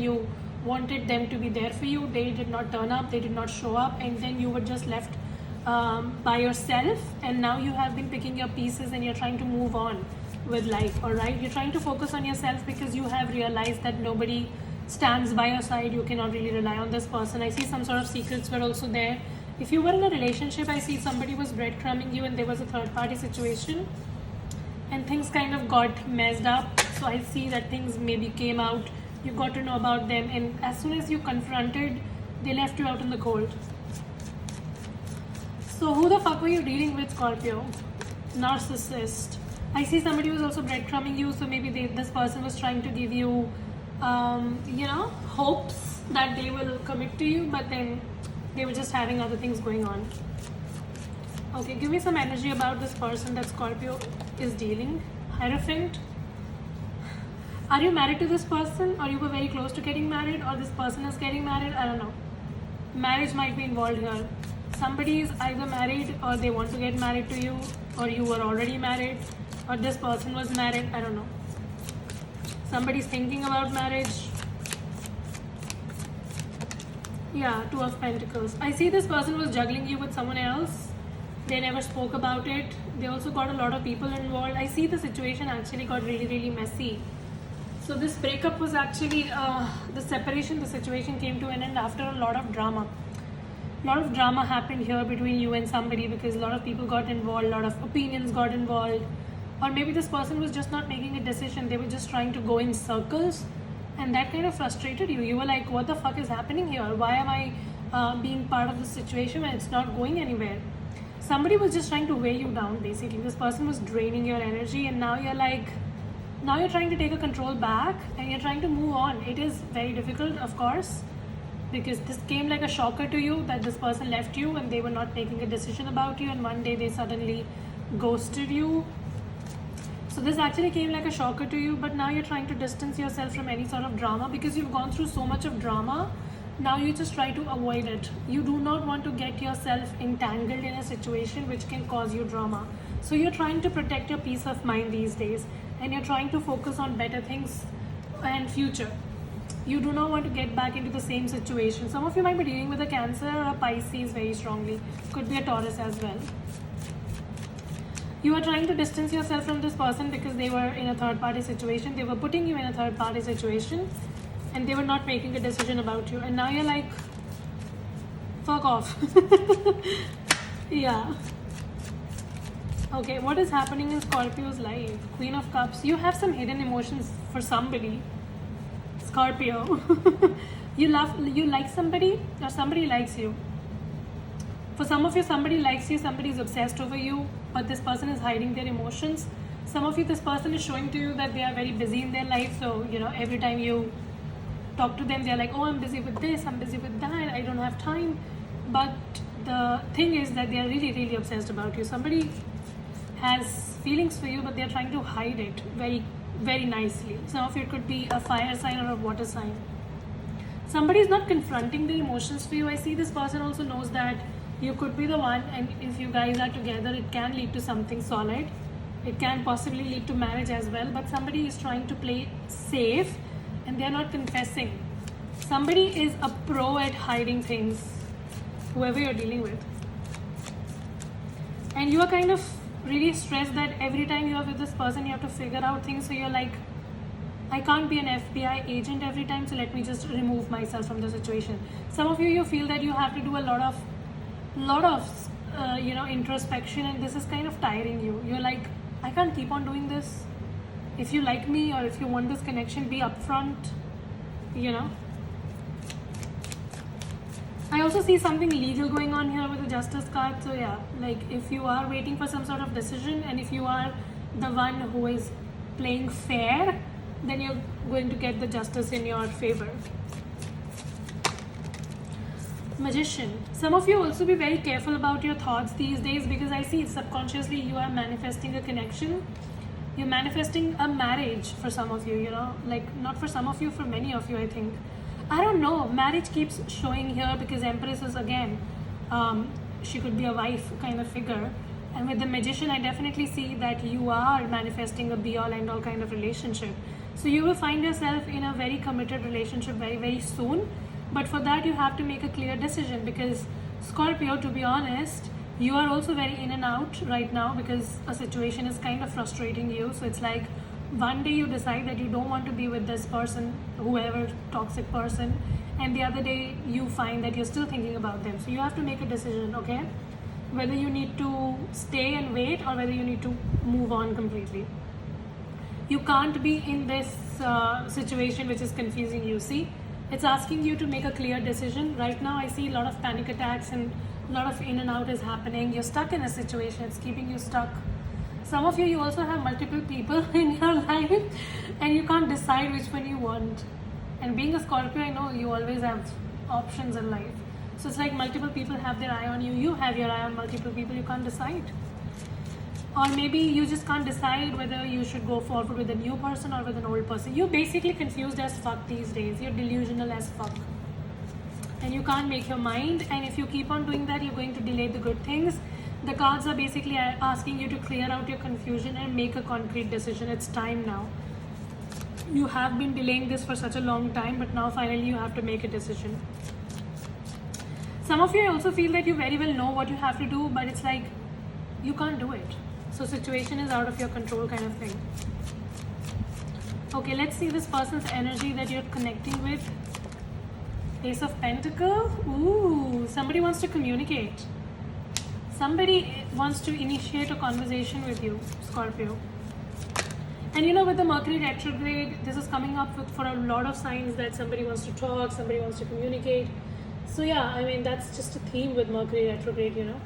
you wanted them to be there for you, they did not turn up, they did not show up, and then you were just left by yourself, and now you have been picking your pieces and you're trying to move on with life. All right, you're trying to focus on yourself because you have realized that nobody stands by your side. You cannot really rely on this person. I see some sort of secrets were also there. If you were in a relationship, I see somebody was breadcrumbing you and there was a third party situation and things kind of got messed up. So I see that things maybe came out, you got to know about them, and as soon as you confronted, they left you out in the cold. So who the fuck were you dealing with, Scorpio? Narcissist. I see somebody was also breadcrumbing you, so maybe this person was trying to give you, hopes that they will commit to you, but then they were just having other things going on. Okay, give me some energy about this person that Scorpio is dealing. Hierophant. Are you married to this person, or you were very close to getting married, or this person is getting married? I don't know. Marriage might be involved here. Somebody is either married or they want to get married to you, or you were already married, or this person was married. I don't know. Somebody's thinking about marriage. Yeah, Two of Pentacles. I see this person was juggling you with someone else. They never spoke about it. They also got a lot of people involved. I see the situation actually got really, really messy. So this breakup was actually, the separation, the situation came to an end after a lot of drama. A lot of drama happened here between you and somebody because a lot of people got involved, a lot of opinions got involved. Or maybe this person was just not making a decision. They were just trying to go in circles. And that kind of frustrated you. You were like, what the fuck is happening here? Why am I being part of this situation when it's not going anywhere? Somebody was just trying to weigh you down, basically. This person was draining your energy, and now you're trying to take a control back and you're trying to move on. It is very difficult, of course, because this came like a shocker to you that this person left you and they were not making a decision about you, and one day they suddenly ghosted you. So this actually came like a shocker to you, but now you're trying to distance yourself from any sort of drama because you've gone through so much of drama. Now you just try to avoid it. You do not want to get yourself entangled in a situation which can cause you drama. So you're trying to protect your peace of mind these days, and you're trying to focus on better things and future. You do not want to get back into the same situation. Some of you might be dealing with a Cancer or a Pisces very strongly. Could be a Taurus as well. You are trying to distance yourself from this person because they were in a third party situation. They were putting you in a third party situation and they were not making a decision about you. And now you're like, fuck off. Yeah. Okay, what is happening in Scorpio's life? Queen of Cups. You have some hidden emotions for somebody. Scorpio. You like somebody, or somebody likes you. For some of you, somebody likes you, somebody is obsessed over you, but this person is hiding their emotions. Some of you, this person is showing to you that they are very busy in their life. So, every time you talk to them, they're like, oh, I'm busy with this, I'm busy with that, I don't have time. But the thing is that they are really, really obsessed about you. Somebody has feelings for you, but they're trying to hide it very, very nicely. Some of you, it could be a fire sign or a water sign. Somebody is not confronting their emotions for you. I see this person also knows that you could be the one, and if you guys are together, it can lead to something solid. It can possibly lead to marriage as well, but somebody is trying to play safe and they're not confessing. Somebody is a pro at hiding things, whoever you're dealing with. And you are kind of really stressed that every time you are with this person, you have to figure out things. So you're like, I can't be an FBI agent every time, so let me just remove myself from the situation. Some of you feel that you have to do a lot of introspection, and this is kind of tiring you. You're like, I can't keep on doing this. If you like me or if you want this connection, be upfront. I also see something legal going on here with the Justice card. So yeah, like if you are waiting for some sort of decision, and if you are the one who is playing fair, then you're going to get the justice in your favor. Magician. Some of you also be very careful about your thoughts these days, because I see subconsciously you are manifesting a connection. You're manifesting a marriage for some of you, like not for some of you, for many of you, I think. I don't know. Marriage keeps showing here because Empress is again, she could be a wife kind of figure. And with the Magician, I definitely see that you are manifesting a be all end all kind of relationship. So you will find yourself in a very committed relationship very, very soon. But for that, you have to make a clear decision, because Scorpio, to be honest, you are also very in and out right now because a situation is kind of frustrating you. So it's like one day you decide that you don't want to be with this person, whoever toxic person, and the other day you find that you're still thinking about them. So you have to make a decision, okay? Whether you need to stay and wait or whether you need to move on completely. You can't be in this situation which is confusing you. See, it's asking you to make a clear decision. Right now I see a lot of panic attacks and a lot of in and out is happening. You're stuck in a situation, it's keeping you stuck. Some of you also have multiple people in your life and you can't decide which one you want. And being a Scorpio, I know you always have options in life. So it's like multiple people have their eye on you. You have your eye on multiple people. You can't decide. Or maybe you just can't decide whether you should go forward with a new person or with an old person. You're basically confused as fuck these days. You're delusional as fuck. And you can't make your mind. And if you keep on doing that, you're going to delay the good things. The cards are basically asking you to clear out your confusion and make a concrete decision. It's time now. You have been delaying this for such a long time, but now finally you have to make a decision. Some of you, I also feel that you very well know what you have to do, but it's like you can't do it. So situation is out of your control kind of thing. Okay, let's see this person's energy that you're connecting with. Ace of Pentacles. Ooh, somebody wants to communicate. Somebody wants to initiate a conversation with you, Scorpio. And you know, with the Mercury retrograde, this is coming up for a lot of signs that somebody wants to talk, somebody wants to communicate. So yeah, I mean, that's just a theme with Mercury retrograde, you know.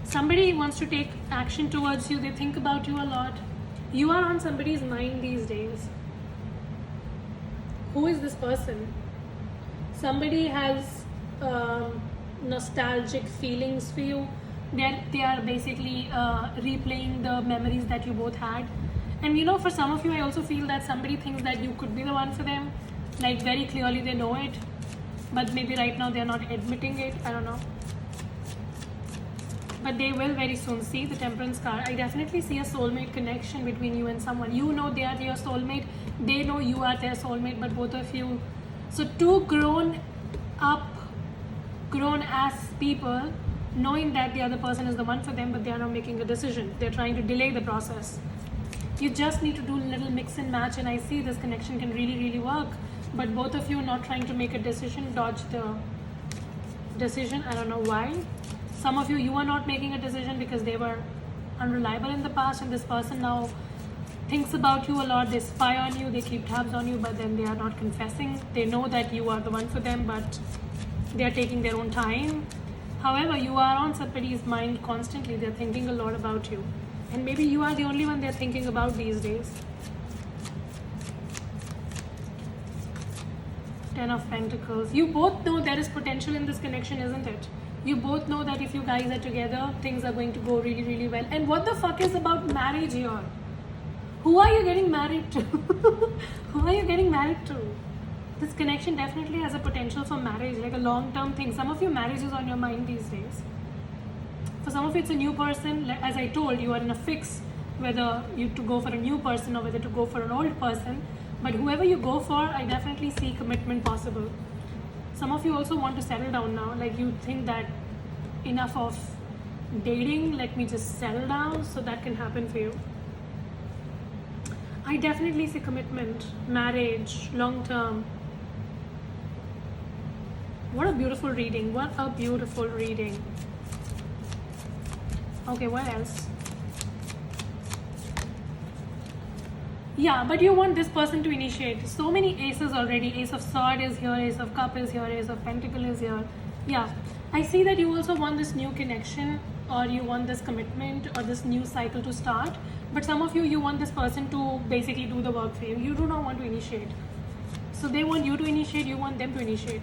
Somebody wants to take action towards you. They think about you a lot. You are on somebody's mind these days. Who is this person? Somebody has nostalgic feelings for you. They are basically replaying the memories that you both had. And you know, for some of you, I also feel that somebody thinks that you could be the one for them. Like very clearly they know it, but maybe right now they're not admitting it. I don't know. But they will very soon. See the Temperance card. I definitely see a soulmate connection between you and someone. You know they are your soulmate. They know you are their soulmate, but both of you. So two grown ass people knowing that the other person is the one for them, but they are not making a decision. They're trying to delay the process. You just need to do a little mix and match, and I see this connection can really, really work. But both of you not trying to make a decision, dodge the decision. I don't know why. Some of you are not making a decision because they were unreliable in the past, and this person now thinks about you a lot. They spy on you, they keep tabs on you, but then they are not confessing. They know that you are the one for them, but they are taking their own time. However, you are on somebody's mind constantly. They're thinking a lot about you. And maybe you are the only one they're thinking about these days. Ten of Pentacles. You both know there is potential in this connection, isn't it? You both know that if you guys are together, things are going to go really, really well. And what the fuck is about marriage here? Who are you getting married to? Who are you getting married to? This connection definitely has a potential for marriage, like a long-term thing. Some of you, marriage is on your mind these days. For some of you, it's a new person. As I told, you are in a fix whether you to go for a new person or whether to go for an old person. But whoever you go for, I definitely see commitment possible. Some of you also want to settle down now. Like you think that enough of dating, let me just settle down, so that can happen for you. I definitely see commitment, marriage, long-term. What a beautiful reading. What a beautiful reading. Okay, what else? Yeah, but you want this person to initiate. So many aces already. Ace of Swords is here, Ace of Cup is here, Ace of Pentacle is here. Yeah, I see that you also want this new connection, or you want this commitment or this new cycle to start. But some of you, you want this person to basically do the work for you. You do not want to initiate. So they want you to initiate, you want them to initiate.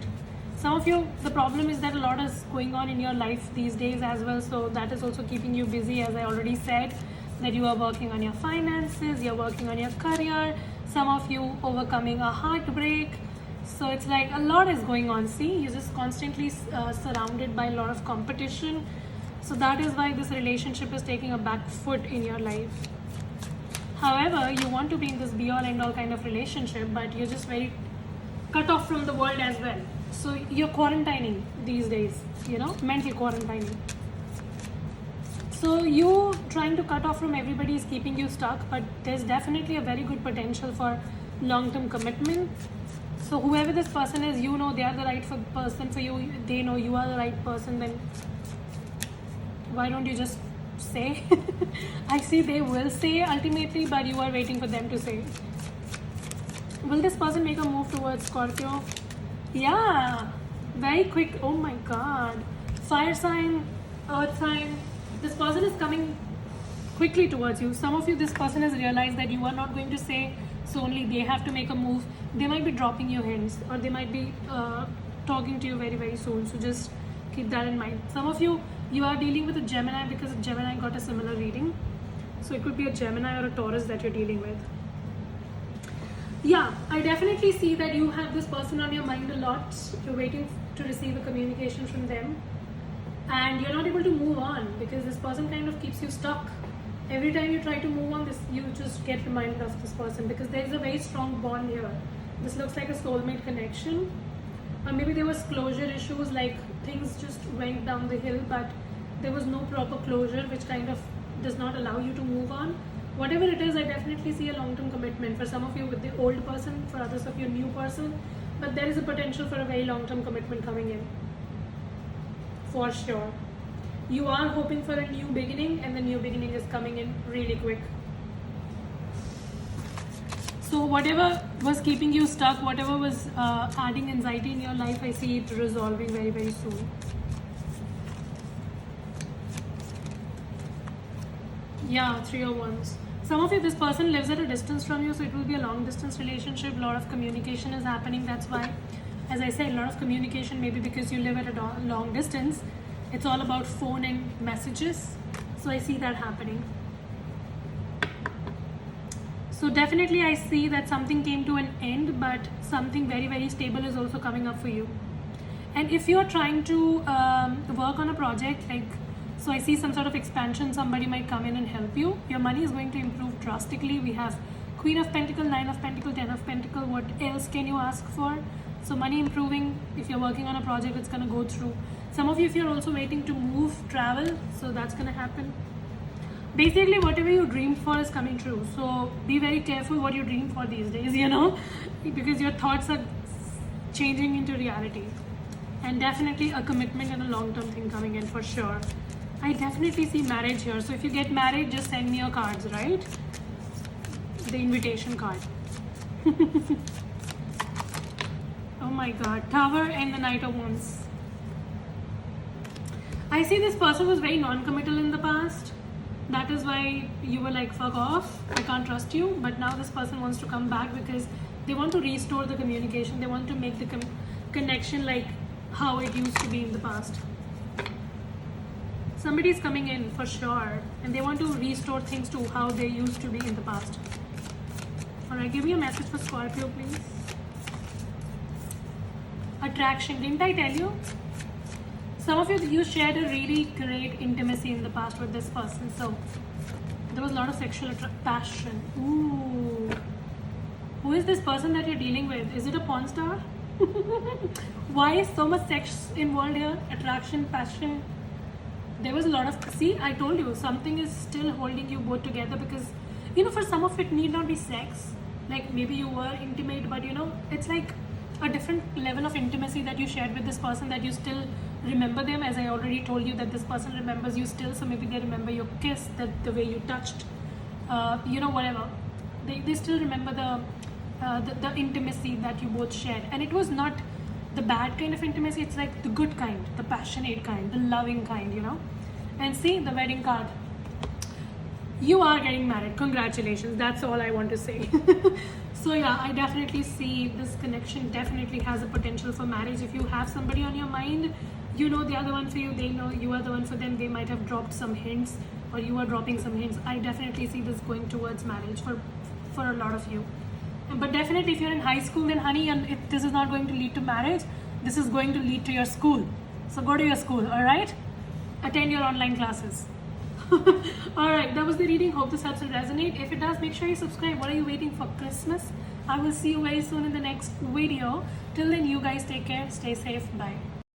Some of you, the problem is that a lot is going on in your life these days as well. So that is also keeping you busy, as I already said, that you are working on your finances, you're working on your career. Some of you overcoming a heartbreak. So it's like a lot is going on. See, you're just constantly surrounded by a lot of competition. So that is why this relationship is taking a back foot in your life. However, you want to be in this be all end all kind of relationship, but you're just very cut off from the world as well. So you're quarantining these days, mental quarantining. So you trying to cut off from everybody is keeping you stuck, but there's definitely a very good potential for long-term commitment. So whoever this person is, they are the right person for you, they know you are the right person, then why don't you just say? I see they will say ultimately, but you are waiting for them to say. Will this person make a move towards Scorpio? Yeah, very quick. Oh my god. Fire sign, earth sign. This person is coming quickly towards you. Some of you, this person has realized that you are not going to say, so only they have to make a move. They might be dropping you hints, or they might be talking to you very, very soon. So just keep that in mind. Some of you are dealing with a Gemini because a Gemini got a similar reading. So it could be a Gemini or a Taurus that you're dealing with. Yeah, I definitely see that you have this person on your mind a lot. You're waiting to receive a communication from them. And you're not able to move on because this person kind of keeps you stuck. Every time you try to move on, you just get reminded of this person because there is a very strong bond here. This looks like a soulmate connection. Or maybe there was closure issues, like things just went down the hill, but there was no proper closure, which kind of does not allow you to move on. Whatever it is, I definitely see a long-term commitment. For some of you with the old person, for others of you new person, but there is a potential for a very long-term commitment coming in. For sure. You are hoping for a new beginning, and the new beginning is coming in really quick. So whatever was keeping you stuck, whatever was adding anxiety in your life, I see it resolving very, very soon. Yeah, 3 of Wands. Some of you, this person lives at a distance from you, so it will be a long distance relationship. A lot of communication is happening. That's why, as I said, a lot of communication, maybe because you live at a long distance. It's all about phone and messages. So I see that happening. So definitely I see that something came to an end, but something very, very stable is also coming up for you. And if you're trying to work on a project, so I see some sort of expansion, somebody might come in and help you. Your money is going to improve drastically. We have Queen of Pentacles, 9 of Pentacles, 10 of Pentacles. What else can you ask for? So money improving. If you're working on a project, it's going to go through. Some of you, if you're also waiting to move, travel, so that's going to happen. Basically, whatever you dreamed for is coming true. So be very careful what you dream for these days, because your thoughts are changing into reality. And definitely a commitment and a long-term thing coming in for sure. I definitely see marriage here. So if you get married, just send me your cards, right? The invitation card. Oh my god. Tower and the Knight of Wands. I see this person was very non-committal in the past. That is why you were like, fuck off, I can't trust you. But now this person wants to come back because they want to restore the communication. They want to make the connection like how it used to be in the past. Somebody is coming in for sure, and they want to restore things to how they used to be in the past. Alright, give me a message for Scorpio, please. Attraction. Didn't I tell you? Some of you shared a really great intimacy in the past with this person. So there was a lot of sexual passion. Ooh. Who is this person that you're dealing with? Is it a porn star? Why is so much sex involved here? Attraction, passion. There was a lot of, see, I told you, something is still holding you both together because, for some of it need not be sex. Like maybe you were intimate, but it's like a different level of intimacy that you shared with this person that you still remember them. As I already told you that this person remembers you still, so maybe they remember your kiss, the way you touched, whatever. They still remember the intimacy that you both shared. And it was not the bad kind of intimacy, it's like the good kind, the passionate kind, the loving kind, And see, the wedding card. You are getting married. Congratulations. That's all I want to say. So yeah, I definitely see this connection definitely has a potential for marriage. If you have somebody on your mind, they are the one for you, they know you are the one for them. They might have dropped some hints or you are dropping some hints. I definitely see this going towards marriage for a lot of you. But definitely if you're in high school, then honey, this is not going to lead to marriage. This is going to lead to your school. So go to your school, alright? attend your online classes. Alright, that was the reading. Hope this helps and resonate. If it does, make sure you subscribe. What are you waiting for? Christmas? I will see you very soon in the next video. Till then, you guys take care. Stay safe. Bye.